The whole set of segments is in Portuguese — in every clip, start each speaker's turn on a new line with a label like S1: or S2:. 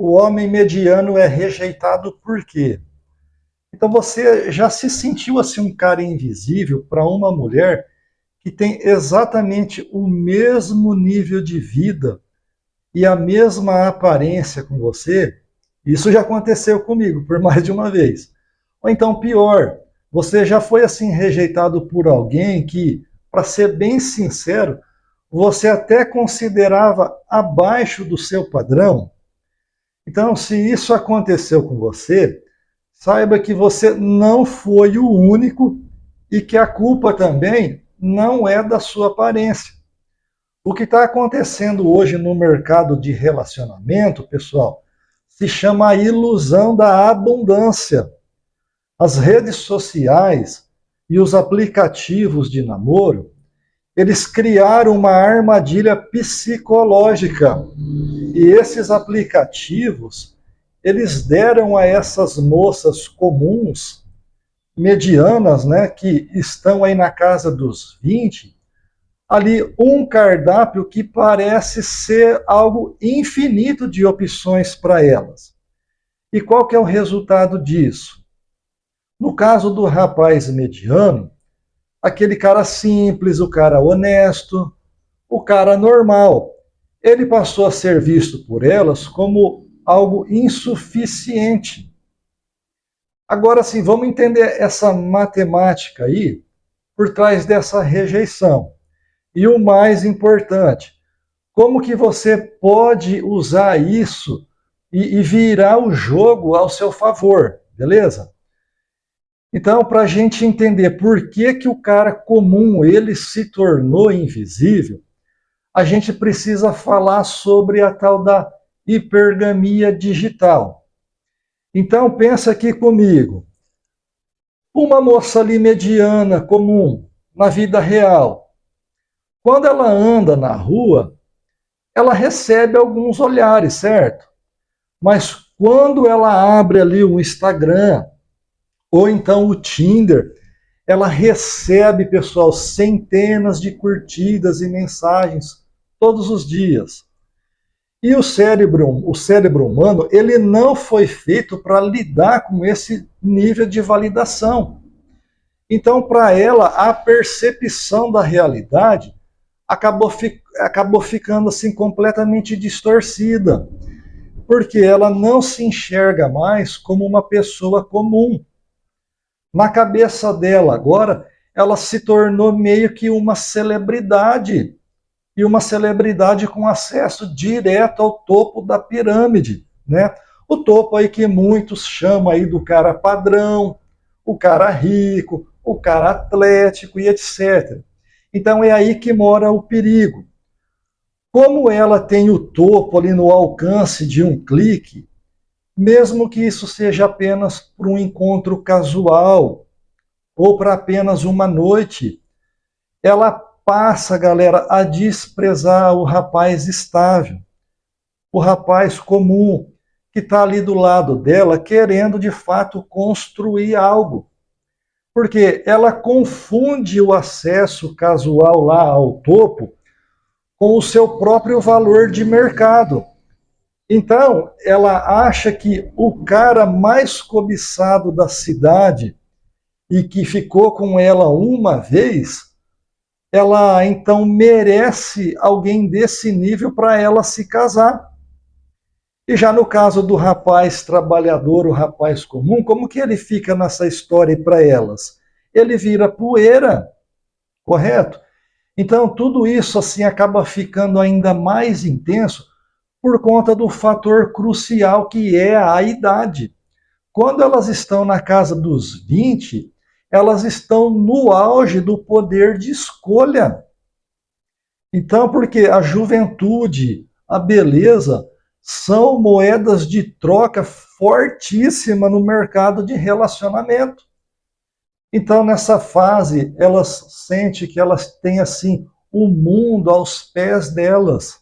S1: O homem mediano é rejeitado por quê? Então você já se sentiu assim um cara invisível para uma mulher que tem exatamente o mesmo nível de vida e a mesma aparência com você? Isso já aconteceu comigo por mais de uma vez. Ou então pior, você já foi assim rejeitado por alguém que, para ser bem sincero, você até considerava abaixo do seu padrão? Então, se isso aconteceu com você, saiba que você não foi o único e que a culpa também não é da sua aparência. O que está acontecendo hoje no mercado de relacionamento, pessoal, se chama a ilusão da abundância. As redes sociais e os aplicativos de namoro, eles criaram uma armadilha psicológica. E esses aplicativos, eles deram a essas moças comuns, medianas, né, que estão aí na casa dos 20, ali um cardápio que parece ser algo infinito de opções para elas. E qual que é o resultado disso? No caso do rapaz mediano, aquele cara simples, o cara honesto, o cara normal, ele passou a ser visto por elas como algo insuficiente. Agora sim, vamos entender essa matemática aí por trás dessa rejeição. E o mais importante, como que você pode usar isso e virar o jogo ao seu favor, beleza? Então, para a gente entender por que, que o cara comum ele se tornou invisível, a gente precisa falar sobre a tal da hipergamia digital. Então, pensa aqui comigo. Uma moça ali mediana, comum, na vida real, quando ela anda na rua, ela recebe alguns olhares, certo? Mas quando ela abre ali o Instagram ou então o Tinder, ela recebe, pessoal, centenas de curtidas e mensagens todos os dias. E o cérebro humano, ele não foi feito para lidar com esse nível de validação. Então, para ela, a percepção da realidade acabou ficando assim completamente distorcida, porque ela não se enxerga mais como uma pessoa comum. Na cabeça dela agora, ela se tornou meio que uma celebridade, e uma celebridade com acesso direto ao topo da pirâmide, né? O topo aí que muitos chamam aí do cara padrão, o cara rico, o cara atlético e etc. Então é aí que mora o perigo. Como ela tem o topo ali no alcance de um clique, mesmo que isso seja apenas para um encontro casual ou para apenas uma noite, ela passa, galera, a desprezar o rapaz estável, o rapaz comum, que está ali do lado dela, querendo de fato construir algo. Porque ela confunde o acesso casual lá ao topo com o seu próprio valor de mercado. Então, ela acha que o cara mais cobiçado da cidade e que ficou com ela uma vez, ela então merece alguém desse nível para ela se casar. E já no caso do rapaz trabalhador, o rapaz comum, como que ele fica nessa história para elas? Ele vira poeira, correto? Então tudo isso assim acaba ficando ainda mais intenso por conta do fator crucial que é a idade. Quando elas estão na casa dos 20, elas estão no auge do poder de escolha. Então, porque a juventude, a beleza, são moedas de troca fortíssima no mercado de relacionamento. Então, nessa fase, elas sentem que elas têm assim o mundo aos pés delas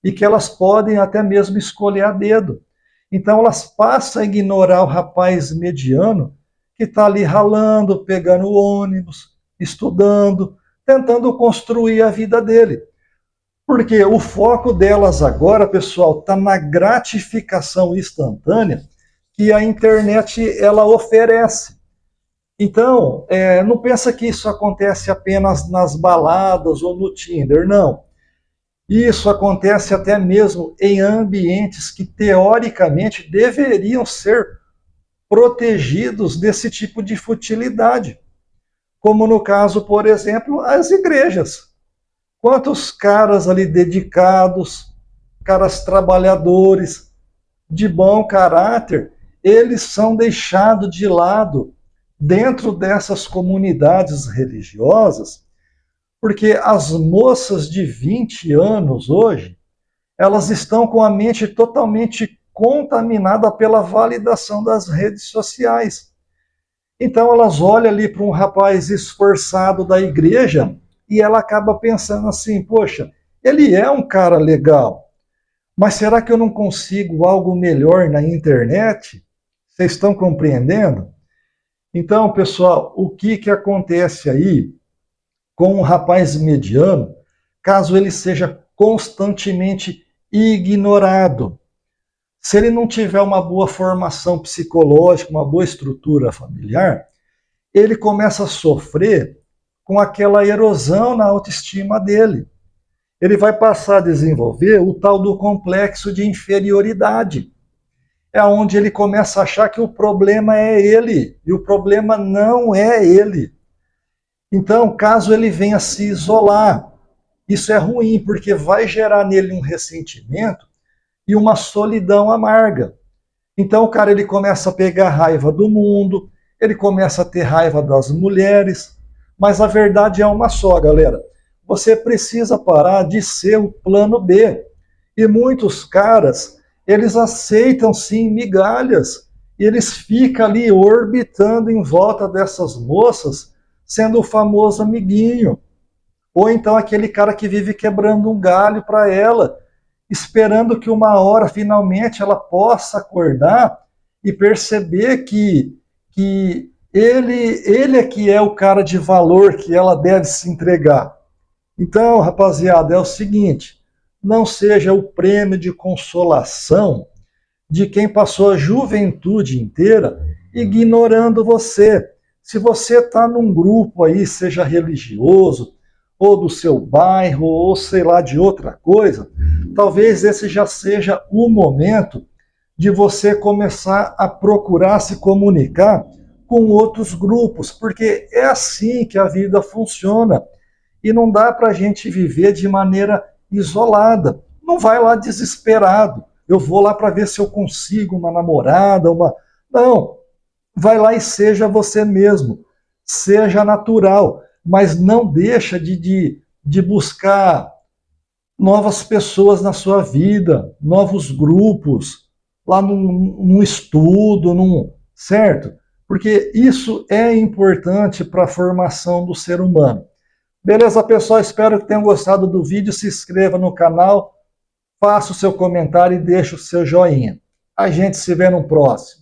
S1: e que elas podem até mesmo escolher a dedo. Então, elas passam a ignorar o rapaz mediano que está ali ralando, pegando ônibus, estudando, tentando construir a vida dele. Porque o foco delas agora, pessoal, está na gratificação instantânea que a internet ela oferece. Então, não pensa que isso acontece apenas nas baladas ou no Tinder, não. Isso acontece até mesmo em ambientes que, teoricamente, deveriam ser protegidos desse tipo de futilidade. Como no caso, por exemplo, as igrejas. Quantos caras ali dedicados, caras trabalhadores, de bom caráter, eles são deixados de lado dentro dessas comunidades religiosas, porque as moças de 20 anos hoje, elas estão com a mente totalmente contaminada pela validação das redes sociais. Então elas olham ali para um rapaz esforçado da igreja e ela acaba pensando assim, poxa, ele é um cara legal, mas será que eu não consigo algo melhor na internet? Vocês estão compreendendo? Então, pessoal, o que acontece aí com um rapaz mediano, caso ele seja constantemente ignorado? Se ele não tiver uma boa formação psicológica, uma boa estrutura familiar, ele começa a sofrer com aquela erosão na autoestima dele. Ele vai passar a desenvolver o tal do complexo de inferioridade. É onde ele começa a achar que o problema é ele, e o problema não é ele. Então, caso ele venha se isolar, isso é ruim, porque vai gerar nele um ressentimento e uma solidão amarga. Então, o cara ele começa a pegar raiva do mundo, ele começa a ter raiva das mulheres, mas a verdade é uma só, galera. Você precisa parar de ser o plano B. E muitos caras, eles aceitam sim migalhas, e eles ficam ali orbitando em volta dessas moças, sendo o famoso amiguinho. Ou então aquele cara que vive quebrando um galho para ela, esperando que uma hora finalmente ela possa acordar e perceber que ele é que é o cara de valor que ela deve se entregar. Então, rapaziada, é o seguinte, não seja o prêmio de consolação de quem passou a juventude inteira ignorando você. Se você está num grupo aí, seja religioso, ou do seu bairro, ou sei lá, de outra coisa, talvez esse já seja o momento de você começar a procurar se comunicar com outros grupos, porque é assim que a vida funciona. E não dá para a gente viver de maneira isolada. Não vai lá desesperado. Eu vou lá para ver se eu consigo uma namorada, uma... Não, vai lá e seja você mesmo. Seja natural, mas não deixa de buscar novas pessoas na sua vida, novos grupos, lá num estudo, certo? Porque isso é importante para a formação do ser humano. Beleza, pessoal? Espero que tenham gostado do vídeo. Se inscreva no canal, faça o seu comentário e deixe o seu joinha. A gente se vê no próximo.